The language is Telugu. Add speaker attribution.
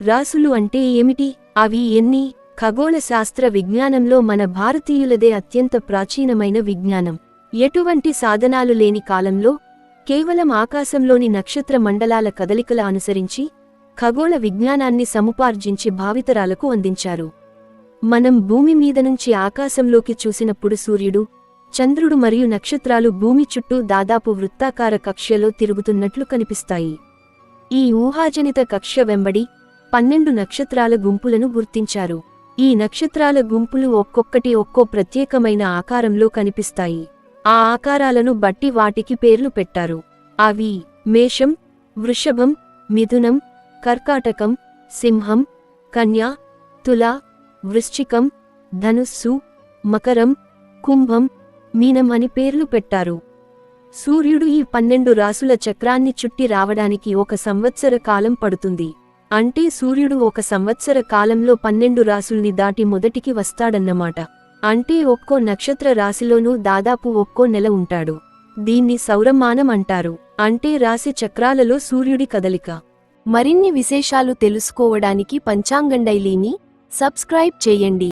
Speaker 1: రాసులు అంటే ఏమిటి? అవి ఎన్ని? ఖగోళ శాస్త్ర విజ్ఞానంలో మన భారతీయులదే అత్యంత ప్రాచీనమైన విజ్ఞానం. ఎటువంటి సాధనాలు లేని కాలంలో కేవలం ఆకాశంలోని నక్షత్ర మండలాల కదలికల అనుసరించి ఖగోళ విజ్ఞానాన్ని సముపార్జించి భావితరాలకు అందించారు. మనం భూమి మీద నుంచి ఆకాశంలోకి చూసినప్పుడు సూర్యుడు, చంద్రుడు మరియు నక్షత్రాలు భూమి చుట్టూ దాదాపు వృత్తాకార కక్ష్యలో తిరుగుతున్నట్లు కనిపిస్తాయి. ఈ ఊహాజనిత కక్ష్య వెంబడి 12 నక్షత్రాల గుంపులను గుర్తించారు. ఈ నక్షత్రాల గుంపులు ఒక్కొక్కటి ఒక్కో ప్రత్యేకమైన ఆకారంలో కనిపిస్తాయి. ఆ ఆకారాలను బట్టి వాటికి పేర్లు పెట్టారు. అవి మేషం, వృషభం, మిథునం, కర్కాటకం, సింహం, కన్య, తుల, వృశ్చికం, ధనుస్సు, మకరం, కుంభం, మీనం అని పేర్లు పెట్టారు. సూర్యుడు ఈ 12 రాసుల చక్రాన్ని చుట్టి రావడానికి 1 సంవత్సర కాలం పడుతుంది. అంటే సూర్యుడు 1 సంవత్సర కాలంలో 12 రాసుల్ని దాటి మొదటికి వస్తాడన్నమాట. అంటే ఒక్కో నక్షత్ర రాశిలోనూ దాదాపు ఒక్కో నెల ఉంటాడు. దీన్ని సౌరమానం అంటారు. అంటే రాశి చక్రాలలో సూర్యుడి కదలిక. మరిన్ని విశేషాలు తెలుసుకోవడానికి పంచాంగం డైలీని సబ్స్క్రైబ్ చేయండి.